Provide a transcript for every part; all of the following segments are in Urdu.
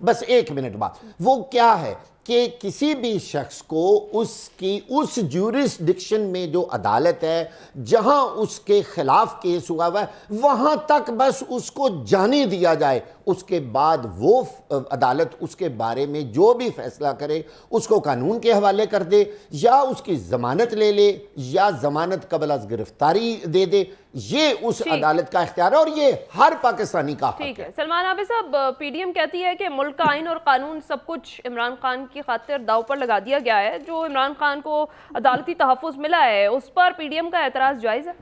بس 1 منٹ بعد. وہ کیا ہے کہ کسی بھی شخص کو اس جورسڈکشن میں جو عدالت ہے جہاں اس کے خلاف کیس ہوا ہے وہاں تک بس اس کو جانے دیا جائے, اس کے بعد وہ عدالت اس کے بارے میں جو بھی فیصلہ کرے اس کو قانون کے حوالے کر دے, یا اس کی ضمانت لے لے یا ضمانت قبل از گرفتاری دے دے. یہ اس عدالت کا اختیار ہے اور یہ ہر پاکستانی کا حق ہے. ٹھیک ہے. سلمان عابد صاحب, پی ڈی ایم کہتی ہے کہ ملک کا آئین اور قانون سب کچھ عمران خان کی خاطر داؤ پر لگا دیا گیا ہے. جو عمران خان کو عدالتی تحفظ ملا ہے اس پر پی ڈی ایم کا اعتراض جائز ہے؟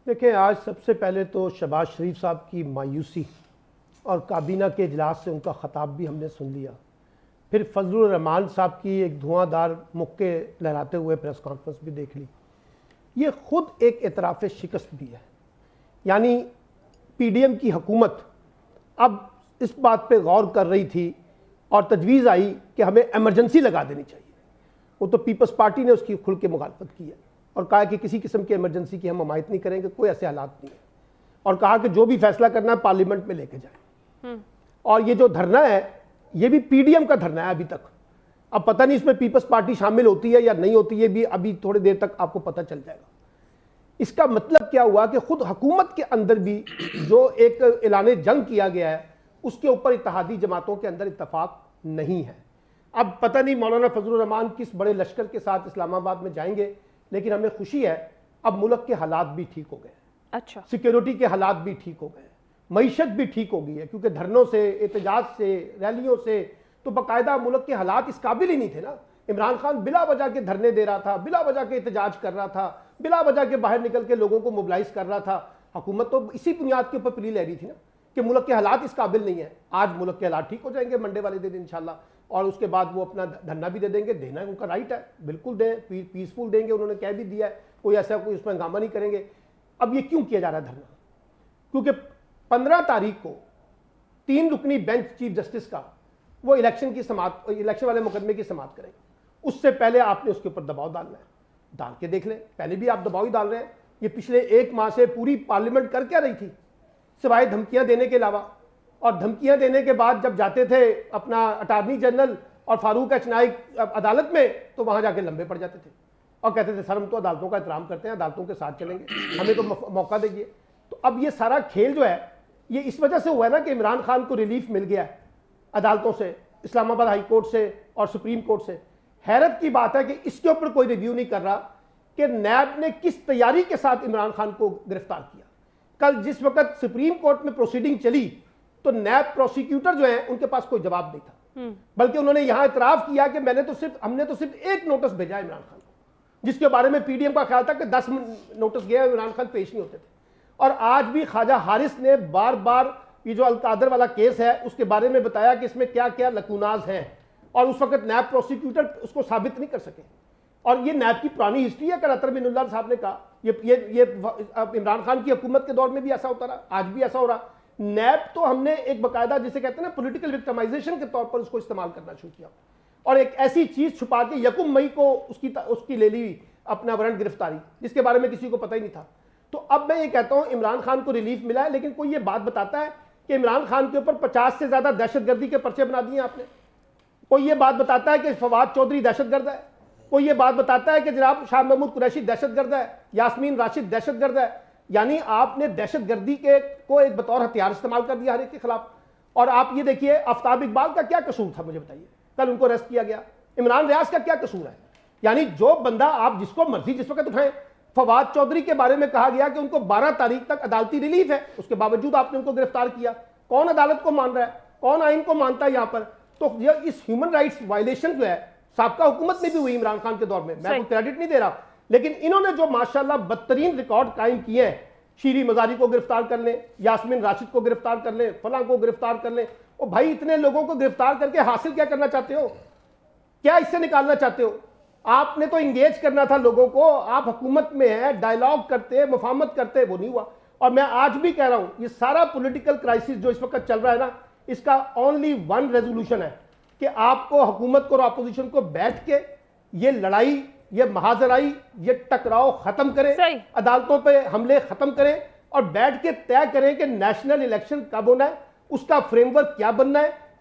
دیکھیں, آج سب سے پہلے تو شہباز شریف صاحب کی مایوسی اور کابینہ کے اجلاس سے ان کا خطاب بھی ہم نے سن لیا, پھر فضل الرحمان صاحب کی ایک دھواں دار مکے لہراتے ہوئے پریس کانفرنس بھی دیکھ لی. یہ خود ایک اعتراف شکست بھی ہے. یعنی پی ڈی ایم کی حکومت اب اس بات پہ غور کر رہی تھی اور تجویز آئی کہ ہمیں ایمرجنسی لگا دینی چاہیے. وہ تو پیپلز پارٹی نے اس کی کھل کے مخالفت کی ہے اور کہا کہ کسی قسم کی ایمرجنسی کی ہم حمایت نہیں کریں گے, کوئی ایسے حالات نہیں ہے, اور کہا کہ جو بھی فیصلہ کرنا ہے پارلیمنٹ میں لے کے جائیں. اور یہ جو دھرنا ہے یہ بھی پی ڈی ایم کا دھرنا ہے ابھی تک. اب پتہ نہیں اس میں پیپلز پارٹی شامل ہوتی ہے یا نہیں ہوتی, یہ بھی ابھی تھوڑی دیر تک آپ کو پتہ چل جائے گا. اس کا مطلب کیا ہوا کہ خود حکومت کے اندر بھی جو ایک اعلان جنگ کیا گیا ہے اس کے اوپر اتحادی جماعتوں کے اندر اتفاق نہیں ہے. اب پتہ نہیں مولانا فضل الرحمان کس بڑے لشکر کے ساتھ اسلام آباد میں جائیں گے, لیکن ہمیں خوشی ہے اب ملک کے حالات بھی ٹھیک ہو گئے. اچھا, سیکیورٹی کے حالات بھی ٹھیک ہو گئے, معیشت بھی ٹھیک ہو گئی ہے, کیونکہ دھرنوں سے, احتجاج سے, ریلیوں سے تو باقاعدہ ملک کے حالات اس قابل ہی نہیں تھے نا. عمران خان بلا وجہ کے دھرنے دے رہا تھا, بلا وجہ کے احتجاج کر رہا تھا, بلا وجہ کے باہر نکل کے لوگوں کو موبلائز کر رہا تھا. حکومت تو اسی بنیاد کے اوپر پلی لے رہی تھی نا کہ ملک کے حالات اس قابل نہیں ہیں. آج ملک کے حالات ٹھیک ہو جائیں گے منڈے والے دن انشاءاللہ, اور اس کے بعد وہ اپنا دھرنا بھی دے دیں گے. دینا ان کا رائٹ ہے, بالکل دیں, پیسفل دیں گے, انہوں نے کہہ بھی دیا ہے, کوئی ایسا کوئی اس میں ہنگامہ نہیں کریں گے. اب یہ کیوں کیا جا رہا ہے دھرنا؟ کیونکہ 15 تاریخ کو 3 رکنی بینچ چیف جسٹس کا وہ الیکشن والے مقدمے کی سماعت کریں گے. اس سے پہلے آپ نے اس کے اوپر دباؤ ڈالنا ہے. ڈال کے دیکھ لیں, پہلے بھی آپ دباؤ ہی ڈال رہے ہیں. یہ پچھلے 1 ماہ سے پوری پارلیمنٹ کر کیا رہی تھی سوائے دھمکیاں دینے کے علاوہ؟ اور دھمکیاں دینے کے بعد جب جاتے تھے اپنا اٹارنی جنرل اور فاروق ایچ نائک عدالت میں تو وہاں جا کے لمبے پڑ جاتے تھے اور کہتے تھے سر ہم تو عدالتوں کا احترام کرتے ہیں, عدالتوں کے ساتھ چلیں گے, ہمیں تو موقع دیجیے. تو اب یہ سارا کھیل جو ہے یہ اس وجہ سے ہوا ہے نا کہ عمران خان کو ریلیف مل گیا ہے عدالتوں سے, اسلام آباد ہائی کورٹ سے اور سپریم کورٹ سے. حیرت کی بات ہے کہ اس کے اوپر کوئی ریویو نہیں کر رہا کہ نیب نے کس تیاری کے ساتھ عمران خان کو گرفتار کیا. کل جس وقت سپریم کورٹ میں پروسیڈنگ چلی تو نیب پروسیکیوٹر جو ہیں ان کے پاس کوئی جواب نہیں تھا, بلکہ انہوں نے یہاں اعتراف کیا کہ ہم نے تو صرف ایک نوٹس بھیجا عمران خان کو, جس کے بارے میں پی ڈی ایم کا خیال تھا کہ 10 نوٹس گئے عمران خان پیش نہیں ہوتے تھے. اور آج بھی خواجہ حارث نے بار بار یہ جو القادر والا کیس ہے اس کے بارے میں بتایا کہ اس میں کیا کیا لکوناز ہیں, اور اس وقت نیب پروسیکیوٹر اس کو ثابت نہیں کر سکے. اور یہ نیب کی پرانی ہسٹری ہے کہ اطہر بن اللہ صاحب نے کہا یہ عمران خان کی حکومت کے دور میں بھی ایسا ہوتا رہا, آج بھی ایسا ہو رہا. نیب تو ہم نے ایک باقاعدہ جسے کہتے ہیں نا پولیٹیکل وکٹمائزیشن کے طور پر اس کو استعمال کرنا شروع کیا, اور ایک ایسی چیز چھپا کے 1 مئی کو اس کی لے لی اپنا وارنٹ گرفتاری, جس کے بارے میں کسی کو پتہ ہی نہیں تھا. تو اب میں یہ کہتا ہوں عمران خان کو ریلیف ملا ہے, لیکن کوئی یہ بات بتاتا ہے کہ عمران خان کے اوپر 50 سے زیادہ دہشت گردی کے پرچے بنا دیے آپ نے؟ کوئی یہ بات بتاتا ہے کہ فواد چودھری دہشت گرد ہے؟ کوئی یہ بات بتاتا ہے کہ جناب شاہ محمود قریشی دہشت گرد ہے, یاسمین راشد دہشت گرد ہے؟ یعنی آپ نے دہشت گردی کو ایک بطور ہتھیار استعمال کر دیا ہر ایک کے خلاف. اور آپ یہ دیکھیے آفتاب اقبال کا کیا قصور تھا, مجھے بتائیے, کل ان کو اریسٹ کیا گیا. عمران ریاض کا کیا قصور ہے؟ یعنی جو بندہ آپ جس کو مرضی جس وقت اٹھائیں. فواد چودھری کے بارے میں کہا گیا کہ ان کو 12 تاریخ تک عدالتی ریلیف ہے, اس کے باوجود آپ نے ان کو گرفتار کیا. کون عدالت کو مان رہا ہے, کون آئین کو مانتا ہے یہاں پر؟ تو یہ اس ہیومن رائٹس وائلیشن جو ہے سابقہ حکومت میں بھی ہوئی عمران خان کے دور میں, میں کوئی کریڈٹ نہیں دے رہا, لیکن انہوں نے جو ماشاءاللہ بدترین ریکارڈ قائم کیے ہیں, شیری مزاری کو گرفتار کر لیں, یاسمین راشد کو گرفتار کر لیں, فلاں کو گرفتار کر لیں. او بھائی اتنے لوگوں کو گرفتار کر کے حاصل کیا کرنا چاہتے ہو؟ کیا اس سے نکالنا چاہتے ہو؟ آپ نے تو انگیج کرنا تھا لوگوں کو, آپ حکومت میں ہیں, ڈائیلاگ کرتے, مفاہمت کرتے, وہ نہیں ہوا. اور میں آج بھی کہہ رہا ہوں یہ سارا پولیٹیکل کرائسس جو اس وقت چل رہا ہے نا, اس کا اونلی 1 ریزولوشن ہے کہ آپ کو حکومت کو اور اپوزیشن کو بیٹھ کے یہ لڑائی, یہ محاذرائی, یہ ٹکراؤ ختم کریں, عدالتوں پہ حملے ختم کریں, اور بیٹھ کے طے کریں کہ نیشنل الیکشن کب ہونا ہے, اس کا فریم ورک کیا بننا ہے,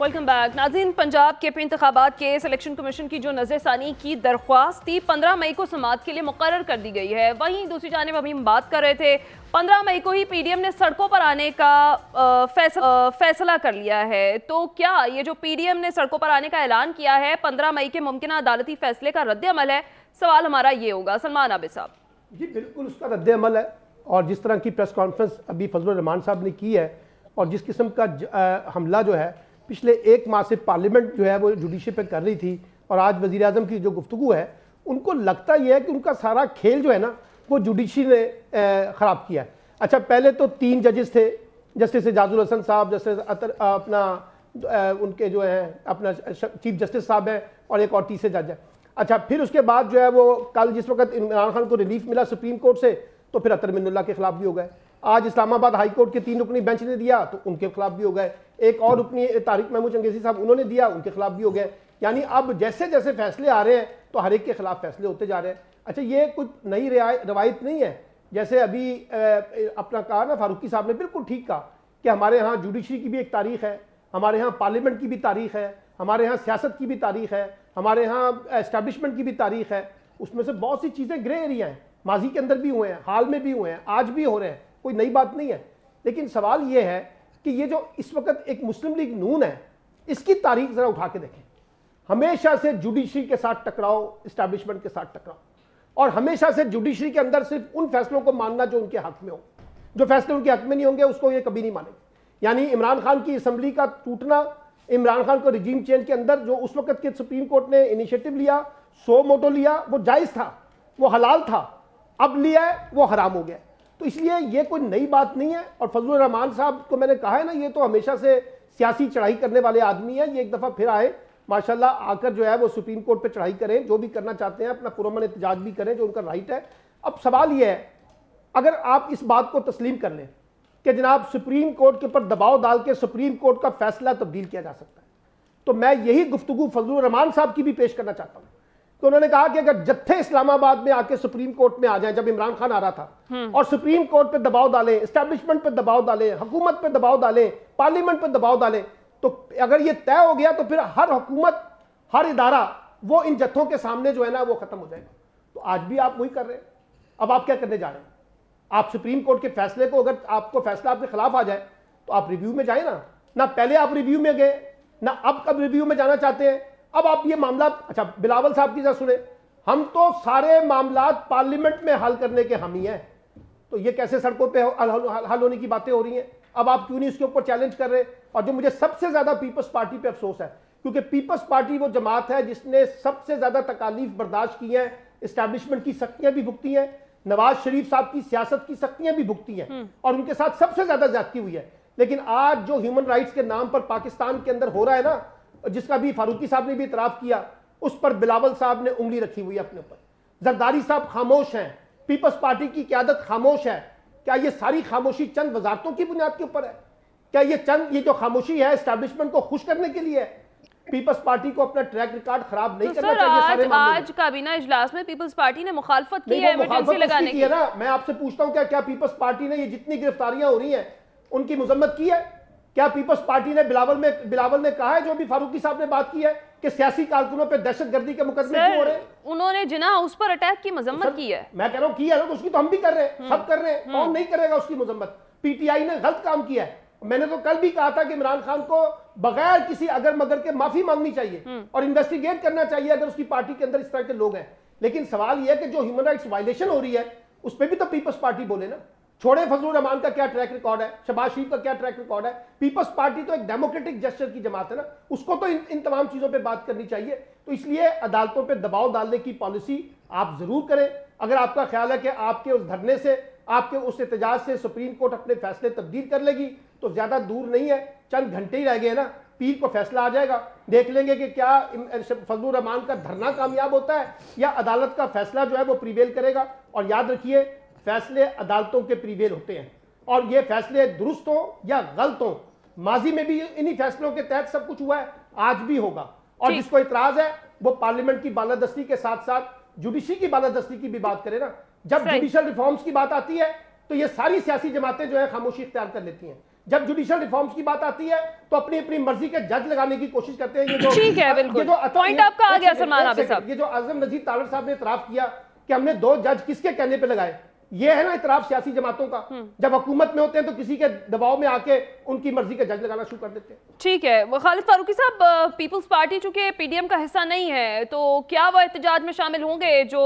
ویلکم بیک ناظرین، پنجاب کے انتخابات کے سلیکشن کمیشن کی جو نظر ثانی کی درخواست تھی 15 مئی کو سماعت کے لیے مقرر کر دی گئی ہے. وہیں دوسری جانب ابھی ہم بات کر رہے تھے 15 مئی کو ہی پی ڈی ایم نے سڑکوں پر آنے کا فیصلہ کر لیا ہے. تو کیا یہ جو پی ڈی ایم نے سڑکوں پر آنے کا اعلان کیا ہے 15 مئی کے ممکنہ عدالتی فیصلے کا رد عمل ہے؟ سوال ہمارا یہ ہوگا. سلمان عابد صاحب. جی بالکل اس کا رد عمل ہے، اور جس طرح کی پریس کانفرنس ابھی فضل الرحمان صاحب نے کی ہے اور جس قسم کا حملہ جو ہے پچھلے ایک ماہ سے پارلیمنٹ جو ہے وہ جوڈیشری پہ کر رہی تھی، اور آج وزیر اعظم کی جو گفتگو ہے ان کو لگتا یہ ہے کہ ان کا سارا کھیل جو ہے نا وہ جوڈیشری نے خراب کیا ہے. اچھا پہلے تو 3 ججز تھے، جسٹس اعجاز الحسن صاحب، جسٹس اپنا ان کے جو ہیں اپنا چیف جسٹس صاحب ہیں، اور ایک اور تیسرے جج ہے. اچھا پھر اس کے بعد جو ہے وہ کل جس وقت عمران خان کو ریلیف ملا سپریم کورٹ سے تو پھر اطہر من اللہ کے خلاف بھی ہو گئے. آج اسلام آباد ہائی کورٹ کے 3 رکنی بینچ نے دیا تو ان کے خلاف بھی ہو گئے. ایک اور رکنی طارق محمود چنگیزی صاحب انہوں نے دیا، ان کے خلاف بھی ہو گئے. یعنی اب جیسے جیسے فیصلے آ رہے ہیں تو ہر ایک کے خلاف فیصلے ہوتے جا رہے ہیں. اچھا یہ کچھ نئی روایت نہیں ہے، جیسے ابھی اپنا کہا نا فاروقی صاحب نے، بالکل ٹھیک کہا کہ ہمارے ہاں جوڈیشری کی بھی ایک تاریخ ہے، ہمارے ہاں پارلیمنٹ کی بھی تاریخ ہے، ہمارے ہاں سیاست کی بھی تاریخ ہے، ہمارے ہاں اسٹیبلشمنٹ کی بھی تاریخ ہے. اس میں سے بہت سی چیزیں گرے ایریا ہیں، ماضی کے اندر بھی ہوئے ہیں، حال میں بھی ہوئے ہیں، آج بھی ہو رہے ہیں، کوئی نئی بات نہیں ہے. لیکن سوال یہ ہے کہ یہ جو اس وقت ایک مسلم لیگ نون ہے اس کی تاریخ ذرا اٹھا کے دیکھیں. ہمیشہ سے جوڈیشری کے ساتھ ٹکراؤ، اسٹیبلشمنٹ کے ساتھ ٹکراؤ، اور ہمیشہ سے جوڈیشری کے اندر صرف ان فیصلوں کو ماننا جو ان کے حق میں ہو. جو فیصلے ان کے حق میں نہیں ہوں گے اس کو یہ کبھی نہیں مانیں گے. یعنی عمران خان کی اسمبلی کا ٹوٹنا، عمران خان کو رجیم چینج کے اندر جو اس وقت کے سپریم کورٹ نے انیشیٹو لیا، سو موٹو لیا، وہ جائز تھا، وہ حلال تھا. اب لیا ہے وہ حرام ہو گیا. تو اس لیے یہ کوئی نئی بات نہیں ہے. اور فضل الرحمان صاحب کو میں نے کہا ہے نا، یہ تو ہمیشہ سے سیاسی چڑھائی کرنے والے آدمی ہیں. یہ ایک دفعہ پھر آئے ماشاءاللہ، آ کر جو ہے وہ سپریم کورٹ پہ چڑھائی کریں، جو بھی کرنا چاہتے ہیں، اپنا پرامن احتجاج بھی کریں، جو ان کا رائٹ ہے. اب سوال یہ ہے، اگر آپ اس بات کو تسلیم کر لیں کہ جناب سپریم کورٹ کے اوپر دباؤ ڈال کے سپریم کورٹ کا فیصلہ تبدیل کیا جا سکتا ہے، تو میں یہی گفتگو فضل الرحمان صاحب کی بھی پیش کرنا چاہتا ہوں. تو انہوں نے کہا کہ اگر جتھے اسلام آباد میں آ کے سپریم کورٹ میں آ جائیں جب عمران خان آ رہا تھا، اور سپریم کورٹ پہ دباؤ ڈالیں، اسٹیبلشمنٹ پہ دباؤ ڈالیں، حکومت پہ دباؤ ڈالیں، پارلیمنٹ پہ دباؤ ڈالیں، تو اگر یہ طے ہو گیا تو پھر ہر حکومت، ہر ادارہ وہ ان جتھوں کے سامنے جو ہے نا وہ ختم ہو جائے گا. تو آج بھی آپ وہی کر رہے ہیں. اب آپ کیا کرنے جا رہے ہیں؟ آپ سپریم کورٹ کے فیصلے کو، اگر آپ کو فیصلہ آپ کے خلاف آ جائے تو آپ ریویو میں جائیں نا. نہ پہلے آپ ریویو میں گئے، نہ اب کب ریویو میں جانا چاہتے ہیں. اب آپ یہ معاملات، اچھا بلاول صاحب کی ذرا سنیں، ہم تو سارے معاملات پارلیمنٹ میں حل کرنے کے حامی ہیں، تو یہ کیسے سڑکوں پہ حل ہونے کی باتیں ہو رہی ہیں؟ اب آپ کیوں نہیں اس کے اوپر چیلنج کر رہے؟ اور جو مجھے سب سے زیادہ پیپلز پارٹی پہ افسوس ہے، کیونکہ پیپلز پارٹی وہ جماعت ہے جس نے سب سے زیادہ تکالیف برداشت کی ہیں، اسٹیبلشمنٹ کی سختیاں بھی بھگتی ہیں، نواز شریف صاحب کی سیاست کی سختیاں بھی بھگتی ہیں، اور ان کے ساتھ سب سے زیادہ زیادتی ہوئی ہے. لیکن آج جو ہیومن رائٹس کے نام پر پاکستان کے اندر ہو رہا ہے نا، جس کا بھی فاروقی صاحب نے بھی اعتراف کیا، اس پر بلاول صاحب نے انگلی رکھی ہوئی ہے اپنے اوپر. زرداری صاحب خاموش ہیں، پیپلز پارٹی کی قیادت خاموش ہے. کیا یہ ساری خاموشی چند وزارتوں کی بنیاد کے اوپر ہے؟ کیا یہ جو خاموشی ہے اسٹیبلشمنٹ کو خوش کرنے کے لیے ہے؟ پیپلز پارٹی کو اپنا ٹریک ریکارڈ خراب نہیں کرنا چاہیے سارے معاملے میں. آج کابینہ اجلاس میں پیپلز پارٹی نے مخالفت کی ہے ایمرجنسی لگانے کی. میں آپ سے پوچھتا ہوں کیا پیپلز پارٹی نے یہ جتنی گرفتاریاں ہو رہی ہیں ان کی مذمت کی ہے؟ کیا پیپلز پارٹی نے بلاول نے کہا ہے جو بھی فاروقی صاحب نے بات کی ہے کہ سیاسی کارکنوں پہ دہشت گردی کے مقدمے کیوں ہو رہے ہیں؟ انہوں نے جناح اس پر اٹیک کی مذمت کی ہے. میں کہہ رہا ہوں کی ہے نا، تو اس کی تو ہم بھی کر رہے ہیں، سب کر رہے ہیں. کون نہیں کرے گا اس کی مذمت؟ پی ٹی آئی نے غلط کام کیا ہے. میں نے تو کل بھی کہا تھا کہ عمران خان کو بغیر کسی اگر مگر کے معافی مانگنی چاہیے اور انویسٹیگیٹ کرنا چاہیے اگر اس کی پارٹی کے اندر اس طرح کے لوگ ہیں. لیکن سوال یہ ہے کہ جو ہیومن رائٹس وائلیشن ہو رہی ہے اس پہ بھی تو پیپلز پارٹی بولے نا. چھوڑے فضل الرحمان کا کیا ٹریک ریکارڈ ہے، شہباز شریف کا کیا ٹریک ریکارڈ ہے. پیپلز پارٹی تو ایک ڈیموکریٹک جسچر کی جماعت ہے نا، اس کو تو ان تمام چیزوں پہ بات کرنی چاہیے. تو اس لیے عدالتوں پہ دباؤ ڈالنے کی پالیسی آپ ضرور کریں. اگر آپ کا خیال ہے کہ آپ کے اس دھرنے سے، آپ کے اس احتجاج سے سپریم کورٹ اپنے فیصلے تبدیل کر لے گی تو زیادہ دور نہیں ہے، چند گھنٹے ہی رہ گئے نا، پیر کو فیصلہ آ جائے گا. دیکھ لیں گے کہ کیا فضل الرحمان کا دھرنا کامیاب ہوتا ہے یا عدالت کا فیصلہ جو ہے وہ پریویل کرے گا. اور یاد رکھیے فیصلے عدالتوں کے پریویل ہوتے ہیں، اور یہ فیصلے درست ہوں یا غلط ہوں، ماضی میں بھی انہی فیصلوں کے تحت سب کچھ ہوا ہے، آج بھی ہوگا. اور جس کو اعتراض ہے وہ پارلیمنٹ کی بالادستی کے ساتھ ساتھ جوڈیشری کی بالادستی کی بھی بات کرے نا. جب جوڈیشل ریفارمز کی بات آتی ہے تو یہ ساری سیاسی جماعتیں جو ہے خاموشی اختیار کر لیتی ہیں. جب جوڈیشل ریفارمز کی بات آتی ہے تو اپنی اپنی مرضی کے جج لگانے کی کوشش کرتے ہیں. ٹھیک ہے بالکل, پوائنٹ آپ کا آ گیا سلمان عابد صاحب. یہ جو اعظم نذیر تالر صاحب نے اعتراف کیا کہ ہم نے 2 جج کس کے کہنے پہ لگائے, یہ ہے نا اعتراف سیاسی جماعتوں کا. جب حکومت میں ہوتے ہیں تو کسی کے دباؤ میں آ کے ان کی مرضی کے جج لگانا شروع کر دیتے ہیں. ٹھیک ہے, خالد فاروقی صاحب, پیپلز پارٹی چونکہ پی ڈی ایم کا حصہ نہیں ہے تو کیا وہ احتجاج میں شامل ہوں گے جو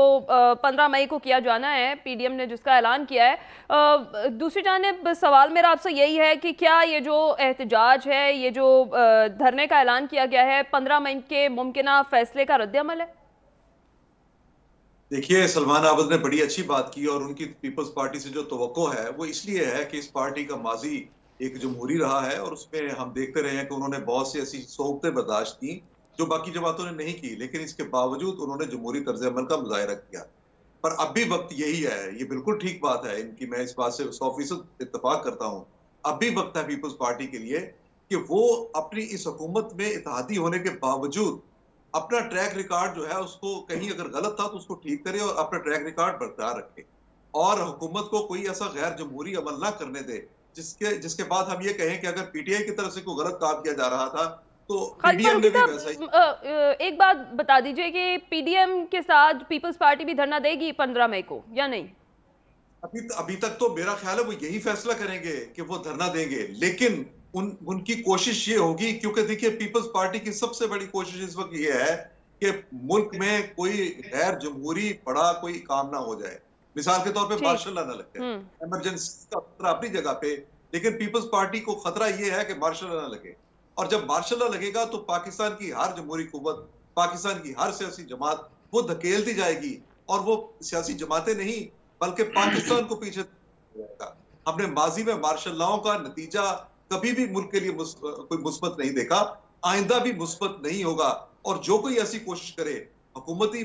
15 مئی کو کیا جانا ہے, پی ڈی ایم نے جس کا اعلان کیا ہے؟ دوسری جانب سوال میرا آپ سے یہی ہے کہ کیا یہ جو احتجاج ہے, یہ جو دھرنے کا اعلان کیا گیا ہے, 15 مئی کے ممکنہ فیصلے کا رد عمل ہے؟ دیکھیے, سلمان عابد نے بڑی اچھی بات کی اور ان کی پیپلز پارٹی سے جو توقع ہے وہ اس لیے ہے کہ اس پارٹی کا ماضی ایک جمہوری رہا ہے اور اس میں ہم دیکھتے رہے ہیں کہ انہوں نے بہت سی ایسی صعوبتیں برداشت کی جو باقی جماعتوں نے نہیں کی, لیکن اس کے باوجود انہوں نے جمہوری طرز عمل کا مظاہرہ کیا. پر اب بھی وقت یہی ہے, یہ بالکل ٹھیک بات ہے ان کی, میں اس بات سے 100% اتفاق کرتا ہوں. اب بھی وقت ہے پیپلز پارٹی کے لیے کہ وہ اپنی اس حکومت میں اتحادی ہونے کے باوجود اپنا ٹریک ریکارڈ جو ہے اس کو کہیں اگر غلط تھا تو اس کو ٹھیک کرے اور اپنا ٹریک ریکارڈ برقرار رکھے اور حکومت کو کوئی ایسا غیر جمہوری عمل نہ کرنے دے جس کے بعد ہم یہ کہیں کہ اگر پی ٹی آئی کی طرف سے کوئی غلط کام کیا جا رہا تھا تو پی ڈی ایم نے بھی ویسا ہی. ایک بات بتا دیجئے کہ پی ڈی ایم کے ساتھ پیپلز پارٹی بھی دھرنا دے گی 15 مئی کو یا نہیں؟ ابھی تک تو میرا خیال ہے وہ یہی فیصلہ کریں گے کہ وہ دھرنا دیں گے, لیکن ان کی کوشش یہ ہوگی, کیونکہ دیکھیے پیپلز پارٹی کی سب سے بڑی کوشش اس وقت یہ ہے کہ ملک میں کوئی غیر جمہوری بڑا کوئی کام نہ ہو جائے. مثال کے طور پہ مارشل لا نہ لگ جائے, ایمرجنسی کا خطرہ اپنی جگہ پہ, لیکن پیپلز پارٹی کو خطرہ یہ ہے کہ مارشل لا نہ لگے. اور جب مارشل لا لگے گا تو پاکستان کی ہر جمہوری قوت, پاکستان کی ہر سیاسی جماعت وہ دھکیل دی جائے گی اور وہ سیاسی جماعتیں نہیں بلکہ پاکستان کو پیچھے جائے گا. ہم نے ماضی میں مارشل لاؤں کا نتیجہ کبھی بھی ملک کے لیے کوئی مثبت نہیں دیکھا, آئندہ بھی مثبت نہیں ہوگا. اور جو کوئی ایسی کوشش کرے,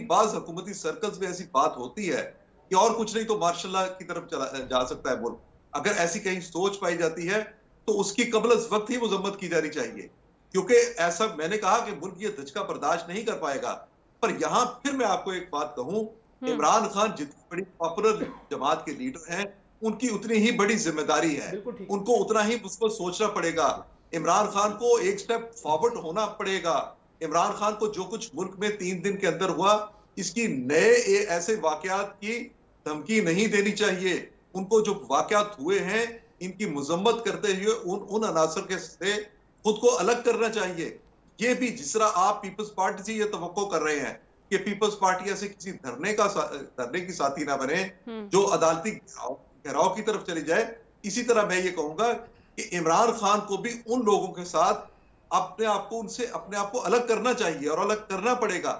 بعض حکومتی سرکلز میں ایسی بات ہوتی ہے کہ اور کچھ نہیں تو مارشل لا کی طرف جا سکتا ہے ملک, اگر ایسی کہیں سوچ پائی جاتی ہے تو اس کی قبل از وقت ہی مذمت کی جانی چاہیے, کیونکہ ایسا میں نے کہا کہ ملک یہ دھچکا برداشت نہیں کر پائے گا. پر یہاں پھر میں آپ کو ایک بات کہوں, عمران خان جتنی بڑی پاپولر جماعت کے لیڈر ہیں ان کی اتنی ہی بڑی ذمہ داری ہے, ان کو اتنا ہی مثبت سوچنا پڑے گا. عمران خان کو ایک سٹیپ فارورڈ ہونا پڑے گا. عمران خان کو جو کچھ ملک میں 3 دن کے اندر ہوا, اس کی نئے ایسے واقعات کی دھمکی نہیں دینی چاہیے. ان کو جو واقعات ہوئے ہیں ان کی مذمت کرتے ہوئے ان عناصر کے سے خود کو الگ کرنا چاہیے. یہ بھی جس طرح آپ پیپلز پارٹی سے یہ توقع کر رہے ہیں کہ پیپلز پارٹی ایسے کسی دھرنے کی ساتھی نہ بنے جو عدالتی گھیراؤ کی طرف چلی جائے, اسی طرح میں یہ کہوں گا کہ عمران خان کو بھی ان لوگوں کے ساتھ اپنے آپ کو الگ کرنا چاہیے اور الگ کرنا پڑے گا.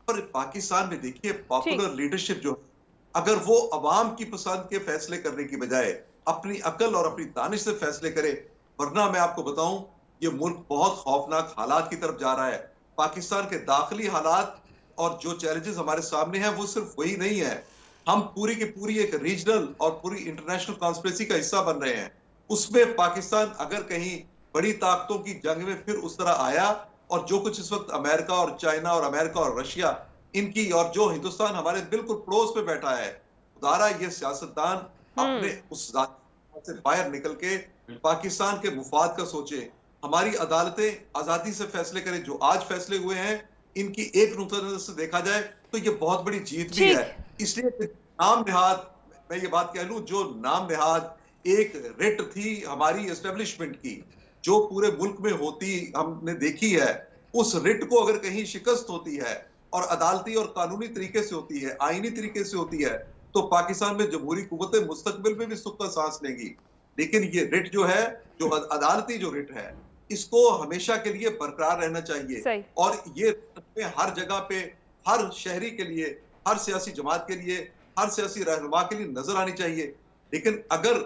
پر پاکستان میں دیکھیے پاپولر لیڈرشپ جو اگر وہ عوام کی پسند کے فیصلے کرنے کی بجائے اپنی عقل اور اپنی دانش سے فیصلے کرے, ورنہ میں آپ کو بتاؤں یہ ملک بہت خوفناک حالات کی طرف جا رہا ہے. پاکستان کے داخلی حالات اور جو چیلنجز ہمارے سامنے ہیں وہ صرف وہی نہیں ہے, ہم پوری کی پوری ایک ریجنل اور پوری انٹرنیشنل کانسپریسی کا حصہ بن رہے ہیں. اس میں پاکستان اگر کہیں بڑی طاقتوں کی جنگ میں پھر اس طرح آیا, اور جو کچھ اس وقت امریکہ اور چائنا اور امریکہ اور رشیا ان کی, اور جو ہندوستان ہمارے بالکل پڑوس پہ بیٹھا ہے, خدارا یہ سیاستدان اپنے اس ذات سے باہر نکل کے پاکستان کے مفاد کا سوچے. ہماری عدالتیں آزادی سے فیصلے کریں. جو آج فیصلے ہوئے ہیں ان کی ایک نقطہ نظر سے دیکھا جائے تو یہ بہت بڑی جیت بھی ہے. اس لیے نام نہاد, میں یہ بات کہہ لوں, جو نام نہاد ایک رٹ تھی ہماری اسٹیبلشمنٹ کی جو پورے ملک میں ہوتی ہم نے دیکھی ہے, اس رٹ کو اگر کہیں شکست ہوتی ہے اور عدالتی اور قانونی طریقے سے ہوتی ہے, آئینی طریقے سے ہوتی ہے, تو پاکستان میں جمہوری قوتیں مستقبل میں بھی سکھ کا سانس لیں گی. لیکن یہ رٹ جو ہے, جو عدالتی جو رٹ ہے, اس کو ہمیشہ کے لیے برقرار رہنا چاہیے. اور یہ ہر جگہ پہ ہر شہری کے لیے, ہر سیاسی جماعت کے لیے, ہر سیاسی رہنما کے لیے نظر آنی چاہیے. لیکن اگر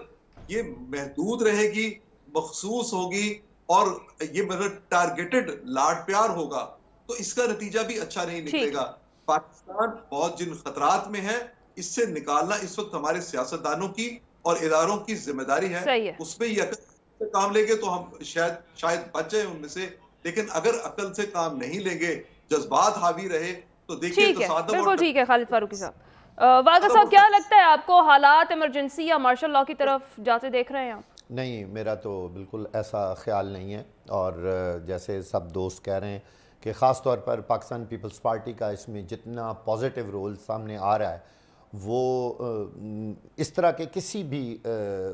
یہ محدود رہے گی, مخصوص ہوگی اور یہ مطلب ٹارگیٹڈ لاڈ پیار ہوگا تو اس کا نتیجہ بھی اچھا نہیں نکلے گا. پاکستان بہت جن خطرات میں ہے, اس سے نکالنا اس وقت ہمارے سیاستدانوں کی اور اداروں کی ذمہ داری ہے. اس میں یہ عقل سے کام لیں گے تو ہم شاید بچ جائیں ان میں سے, لیکن اگر عقل سے کام نہیں لیں گے, جذبات حاوی رہے تو دیکھیے تصادم. بالکل ٹھیک ہے خالد فاروقی صاحب. واغہ صاحب کیا لگتا ہے آپ کو, حالات ایمرجنسی یا مارشل لاء کی طرف جاتے دیکھ رہے ہیں آپ؟ نہیں، میرا تو بالکل ایسا خیال نہیں ہے، اور جیسے سب دوست کہہ رہے ہیں کہ خاص طور پر پاکستان پیپلز پارٹی کا اس میں جتنا پازیٹیو رول سامنے آ رہا ہے وہ اس طرح کے کسی بھی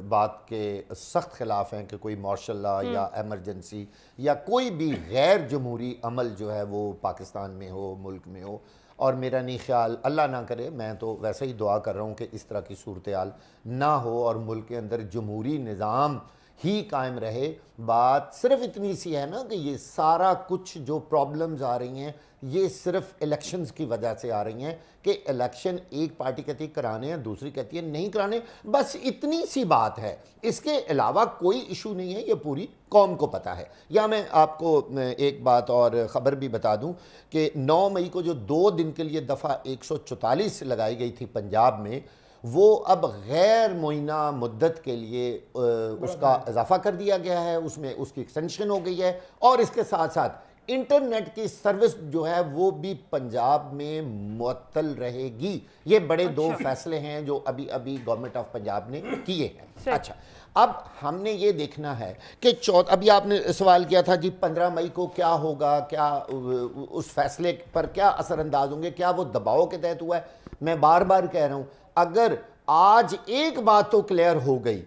بات کے سخت خلاف ہیں کہ کوئی مارشل لا یا ایمرجنسی یا کوئی بھی غیر جمہوری عمل جو ہے وہ پاکستان میں ہو، ملک میں ہو. اور میرا نہیں خیال، اللہ نہ کرے، میں تو ویسے ہی دعا کر رہا ہوں کہ اس طرح کی صورتحال نہ ہو اور ملک کے اندر جمہوری نظام ہی قائم رہے. بات صرف اتنی سی ہے نا کہ یہ سارا کچھ جو پرابلمز آ رہی ہیں یہ صرف الیکشنز کی وجہ سے آ رہی ہیں کہ الیکشن ایک پارٹی کہتی ہے کرانے ہیں، دوسری کہتی ہے نہیں کرانے، بس اتنی سی بات ہے. اس کے علاوہ کوئی ایشو نہیں ہے، یہ پوری قوم کو پتہ ہے. یا میں آپ کو ایک بات اور خبر بھی بتا دوں کہ 9 مئی کو جو 2 دن کے لیے دفعہ 144 لگائی گئی تھی پنجاب میں، وہ اب غیر معینہ مدت کے لیے اس کا اضافہ کر دیا گیا ہے، اس میں اس کی ایکسٹینشن ہو گئی ہے، اور اس کے ساتھ ساتھ انٹرنیٹ کی سروس جو ہے وہ بھی پنجاب میں معطل رہے گی. یہ بڑے 2 فیصلے ہیں جو ابھی گورنمنٹ آف پنجاب نے کیے ہیں. اچھا، اب ہم نے یہ دیکھنا ہے کہ ابھی آپ نے سوال کیا تھا جی 15 مئی کو کیا ہوگا، کیا اس فیصلے پر کیا اثر انداز ہوں گے، کیا وہ دباؤ کے تحت ہوا ہے. میں بار بار کہہ رہا ہوں، اگر آج ایک بات تو کلیئر ہو گئی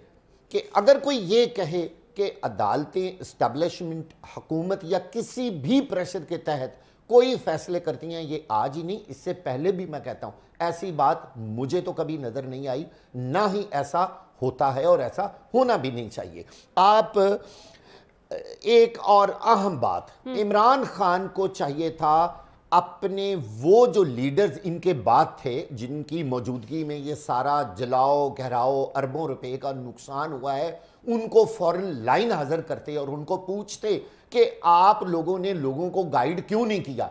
کہ اگر کوئی یہ کہے کہ عدالتیں اسٹیبلشمنٹ، حکومت یا کسی بھی پریشر کے تحت کوئی فیصلے کرتی ہیں، یہ آج ہی نہیں، اس سے پہلے بھی میں کہتا ہوں ایسی بات مجھے تو کبھی نظر نہیں آئی، نہ ہی ایسا ہوتا ہے اور ایسا ہونا بھی نہیں چاہیے. آپ ایک اور اہم بات، عمران خان کو چاہیے تھا اپنے وہ جو لیڈرز ان کے بعد تھے جن کی موجودگی میں یہ سارا جلاؤ گہراؤ اربوں روپے کا نقصان ہوا ہے، ان کو فوراً لائن حاضر کرتے اور ان کو پوچھتے کہ آپ لوگوں نے لوگوں کو گائیڈ کیوں نہیں کیا.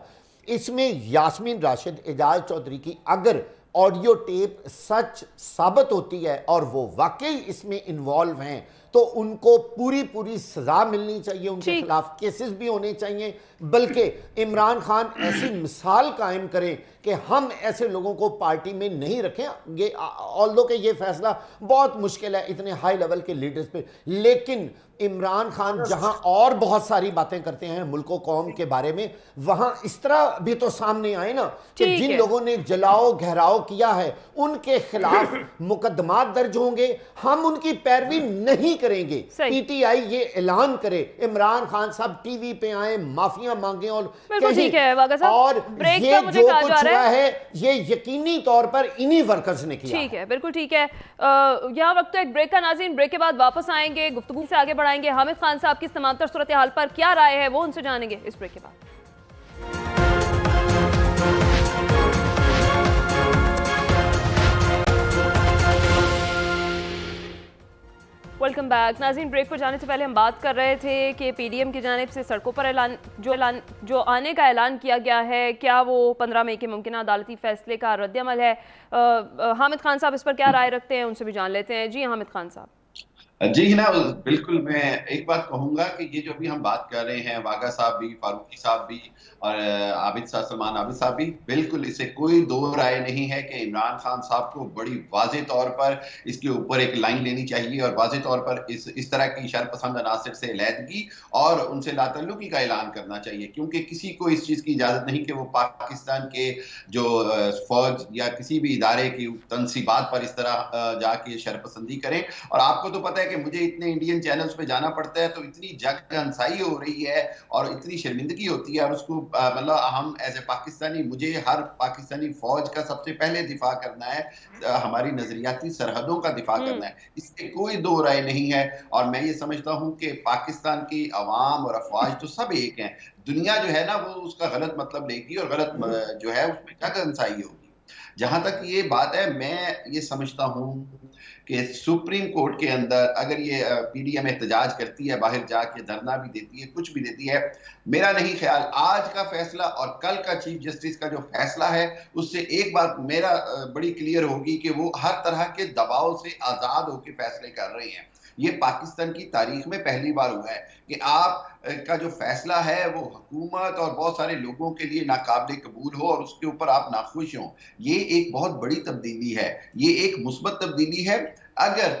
اس میں یاسمین راشد، اعجاز چودھری کی اگر آڈیو ٹیپ سچ ثابت ہوتی ہے اور وہ واقعی اس میں انوالو ہیں تو ان کو پوری سزا ملنی چاہیے، ان کے خلاف کیسز بھی ہونے چاہیے، بلکہ عمران خان ایسی مثال قائم کریں کہ ہم ایسے لوگوں کو پارٹی میں نہیں رکھیں. یہ آلدو کہ یہ فیصلہ بہت مشکل ہے اتنے ہائی لیول کے لیڈرز پہ، لیکن عمران خان جہاں اور بہت ساری باتیں کرتے ہیں ملک و قوم کے بارے میں، وہاں اس طرح بھی تو سامنے آئے نا کہ جن لوگوں نے جلاؤ گہراؤ کیا ہے ان کے خلاف مقدمات درج ہوں گے. ہم ان کی پیروی نہیں کریں گے. پی ٹی آئی یہ اعلان کرے، عمران خان صاحب ٹی وی پہ آئیں، معافیاں مانگیں اور کہیں، اور یہ جو کچھ ہوا ہے یہ یقینی طور پر انہی ورکرز نے کیا. ٹھیک ہے، بالکل ٹھیک ہے. یہاں وقت تو ایک بریک کا ناظرین، بریک کے بعد واپس آئیں گے، گفتگو سے آگے بڑھائیں گے. حامد خان صاحب کی اس تمام تر صورتحال پر کیا رائے ہے وہ ان سے جانیں گے اس بریک کے بعد. ویلکم بیک ناظرین. بریک پر جانے سے پہلے ہم بات کر رہے تھے کہ پی ڈی ایم کی جانب سے سڑکوں پر جو آنے کا اعلان کیا گیا ہے، کیا وہ 15 مئی کے ممکنہ عدالتی فیصلے کا رد عمل ہے. حامد خان صاحب اس پر کیا رائے رکھتے ہیں، ان سے بھی جان لیتے ہیں. جی حامد خان صاحب. جی ہنا، بالکل میں ایک بات کہوں گا کہ یہ جو بھی ہم بات کر رہے ہیں، واگا صاحب بھی، فاروقی صاحب بھی اور عابد صاحب، سلمان عابد صاحب بھی، بالکل اس سے کوئی دو رائے نہیں ہے کہ عمران خان صاحب کو بڑی واضح طور پر اس کے اوپر ایک لائن لینی چاہیے اور واضح طور پر اس طرح کی شرپسند عناصر سے علیحدگی اور ان سے لاتعلقی کا اعلان کرنا چاہیے، کیونکہ کسی کو اس چیز کی اجازت نہیں کہ وہ پاکستان کے جو فوج یا کسی بھی ادارے کی تنصیبات پر اس طرح جا کے شرپسندی کریں. اور آپ کو تو پتہ ہے کہ مجھے اتنے انڈین چینلز پہ جانا پڑتا ہے تو اتنی جگ انسائی ہو رہی ہے اور اتنی شرمندگی ہوتی ہے، اور اس کو مطلب ہم ایز اے پاکستانی، مجھے ہر پاکستانی فوج کا سب سے پہلے دفاع کرنا ہے، ہماری نظریاتی سرحدوں کا دفاع کرنا ہے. اس سے کوئی دو رائے نہیں ہے. اور میں یہ سمجھتا ہوں کہ پاکستان کی عوام اور افواج تو سب ایک ہیں. دنیا جو ہے نا وہ اس کا غلط مطلب لے گی اور غلط جو ہے اس میں جگ انسائی ہوگی. جہاں تک یہ بات ہے، میں یہ سمجھتا ہوں کہ سپریم کورٹ کے اندر اگر یہ پی ڈی ایم احتجاج کرتی ہے، باہر جا کے دھرنا بھی دیتی ہے، کچھ بھی دیتی ہے، میرا نہیں خیال آج کا فیصلہ اور کل کا چیف جسٹس کا جو فیصلہ ہے اس سے ایک بات میرا بڑی کلیئر ہوگی کہ وہ ہر طرح کے دباؤ سے آزاد ہو کے فیصلے کر رہے ہیں. یہ پاکستان کی تاریخ میں پہلی بار ہوا ہے کہ آپ کا جو فیصلہ ہے وہ حکومت اور بہت سارے لوگوں کے لیے ناقابل قبول ہو اور اس کے اوپر آپ ناخوش ہوں. یہ ایک بہت بڑی تبدیلی ہے، یہ ایک مثبت تبدیلی ہے. اگر